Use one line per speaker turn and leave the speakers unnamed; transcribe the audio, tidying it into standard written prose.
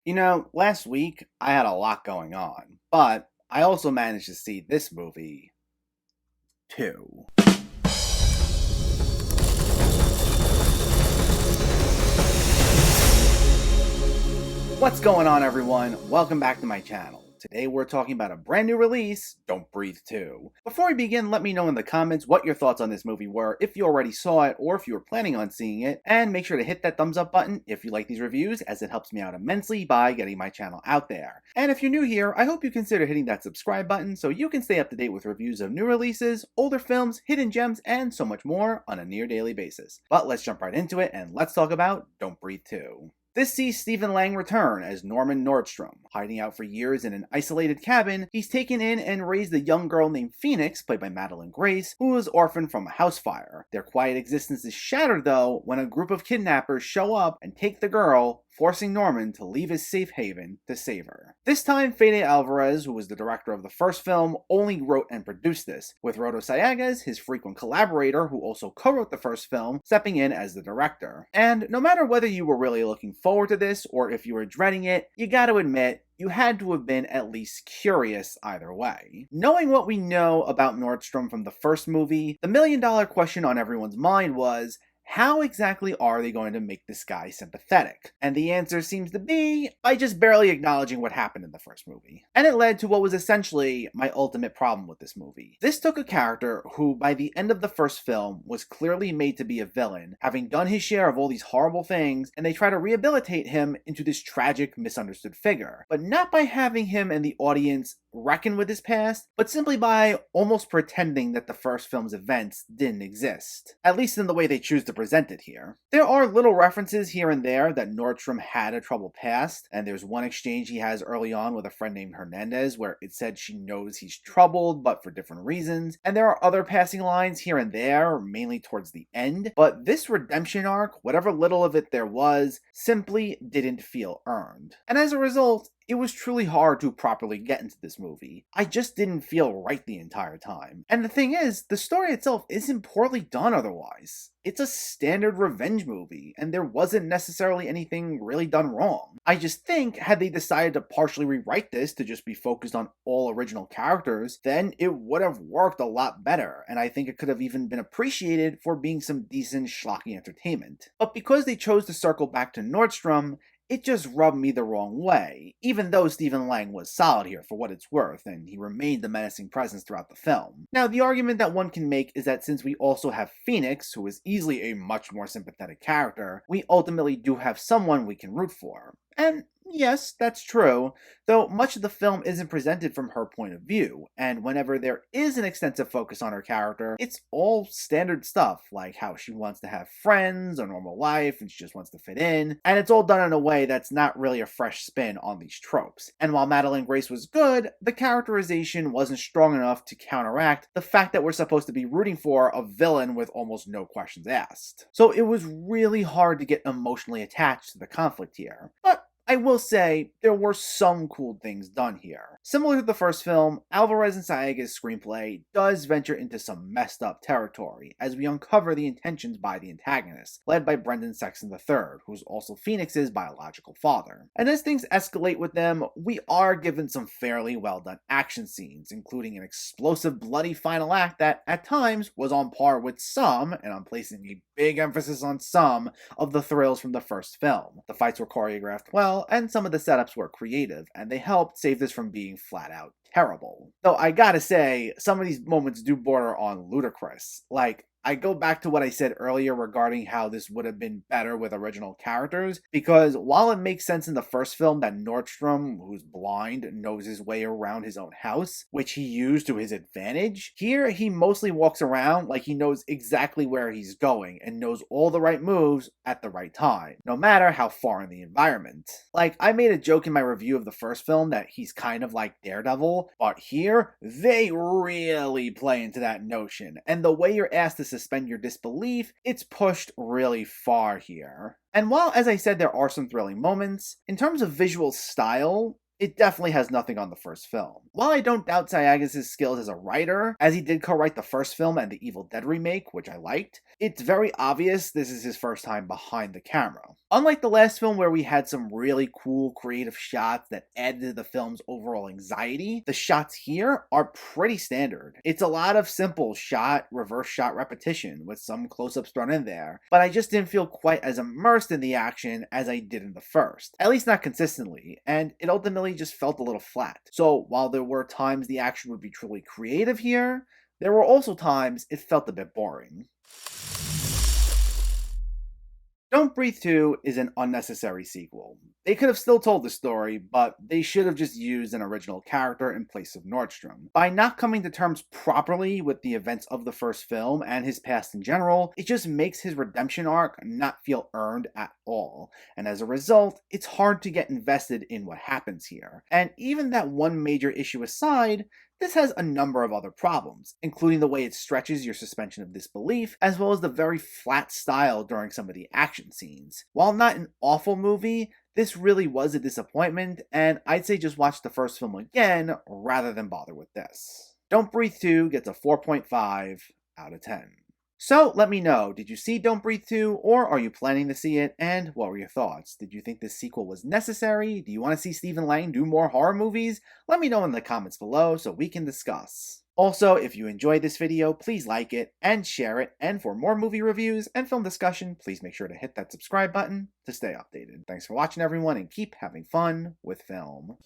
Last week I had a lot going on, but I also managed to see this movie too. What's going on, everyone? Welcome back to my channel. Today we're talking about a brand new release, Don't Breathe 2. Before we begin, let me know in the comments what your thoughts on this movie were, if you already saw it or if you were planning on seeing it, and make sure to hit that thumbs up button if you like these reviews, as it helps me out immensely by getting my channel out there. And if you're new here, I hope you consider hitting that subscribe button so you can stay up to date with reviews of new releases, older films, hidden gems, and so much more on a near daily basis. But let's jump right into it and let's talk about Don't Breathe 2. This sees Stephen Lang return as Norman Nordstrom. Hiding out for years in an isolated cabin, he's taken in and raised a young girl named Phoenix, played by Madelyn Grace, who was orphaned from a house fire. Their quiet existence is shattered, though, when a group of kidnappers show up and take the girl, forcing Norman to leave his safe haven to save her. This time, Fede Alvarez, who was the director of the first film, only wrote and produced this, with Rodo Sayagues, his frequent collaborator who also co-wrote the first film, stepping in as the director. And no matter whether you were really looking forward to this or if you were dreading it, you gotta admit, you had to have been at least curious either way. Knowing what we know about Nordstrom from the first movie, the million-dollar question on everyone's mind was, how exactly are they going to make this guy sympathetic? And the answer seems to be by just barely acknowledging what happened in the first movie. And it led to what was essentially my ultimate problem with this movie. This took a character who, by the end of the first film, was clearly made to be a villain, having done his share of all these horrible things, and they try to rehabilitate him into this tragic, misunderstood figure. But not by having him and the audience reckon with his past, but simply by almost pretending that the first film's events didn't exist. At least in the way they choose to present it here. There are little references here and there that Nordstrom had a troubled past, and there's one exchange he has early on with a friend named Hernandez where it said she knows he's troubled, but for different reasons, and there are other passing lines here and there, mainly towards the end, but this redemption arc, whatever little of it there was, simply didn't feel earned. And as a result, it was truly hard to properly get into this movie. I just didn't feel right the entire time. And the thing is, the story itself isn't poorly done otherwise. It's a standard revenge movie, and there wasn't necessarily anything really done wrong. I just think, had they decided to partially rewrite this to just be focused on all original characters, then it would have worked a lot better, and I think it could have even been appreciated for being some decent schlocky entertainment. But because they chose to circle back to Nordstrom, it just rubbed me the wrong way, even though Stephen Lang was solid here for what it's worth, and he remained a menacing presence throughout the film. Now, the argument that one can make is that since we also have Phoenix, who is easily a much more sympathetic character, we ultimately do have someone we can root for. And yes, that's true, though much of the film isn't presented from her point of view, and whenever there is an extensive focus on her character, it's all standard stuff, like how she wants to have friends, a normal life, and she just wants to fit in, and it's all done in a way that's not really a fresh spin on these tropes. And while Madelyn Grace was good, the characterization wasn't strong enough to counteract the fact that we're supposed to be rooting for a villain with almost no questions asked. So it was really hard to get emotionally attached to the conflict here. But I will say, there were some cool things done here. Similar to the first film, Alvarez and Sayagues' screenplay does venture into some messed up territory, as we uncover the intentions by the antagonist, led by Brendan Sexton III, who's also Phoenix's biological father. And as things escalate with them, we are given some fairly well done action scenes, including an explosive, bloody final act that, at times, was on par with some, and I'm placing a big emphasis on some, of the thrills from the first film. The fights were choreographed well, and some of the setups were creative, and they helped save this from being flat out terrible. Though I gotta say, some of these moments do border on ludicrous. Like, I go back to what I said earlier regarding how this would have been better with original characters, because while it makes sense in the first film that Nordstrom, who's blind, knows his way around his own house, which he used to his advantage, here he mostly walks around like he knows exactly where he's going and knows all the right moves at the right time, no matter how far in the environment. Like, I made a joke in my review of the first film that he's kind of like Daredevil, but here, they really play into that notion, and the way you're asked to suspend your disbelief, it's pushed really far here. And while, as I said, there are some thrilling moments, in terms of visual style, It definitely has nothing on the first film. While I don't doubt Sayagas' skills as a writer, as he did co-write the first film and the Evil Dead remake, which I liked, it's very obvious this is his first time behind the camera. Unlike the last film where we had some really cool creative shots that added to the film's overall anxiety, the shots here are pretty standard. It's a lot of simple shot, reverse shot repetition with some close-ups thrown in there, but I just didn't feel quite as immersed in the action as I did in the first, at least not consistently, and it ultimately just felt a little flat. So while there were times the action would be truly creative here, there were also times it felt a bit boring. Don't Breathe 2 is an unnecessary sequel. They could have still told the story, but they should have just used an original character in place of Nordstrom. By not coming to terms properly with the events of the first film and his past in general, it just makes his redemption arc not feel earned at all, and as a result, it's hard to get invested in what happens here. And even that one major issue aside, this has a number of other problems, including the way it stretches your suspension of disbelief, as well as the very flat style during some of the action scenes. While not an awful movie, this really was a disappointment, and I'd say just watch the first film again rather than bother with this. Don't Breathe 2 gets a 4.5 out of 10. So let me know, did you see Don't Breathe 2, or are you planning to see it, and what were your thoughts? Did you think this sequel was necessary? Do you want to see Stephen Lang do more horror movies? Let me know in the comments below so we can discuss. Also, if you enjoyed this video, please like it and share it, and for more movie reviews and film discussion, please make sure to hit that subscribe button to stay updated. Thanks for watching everyone, and keep having fun with film.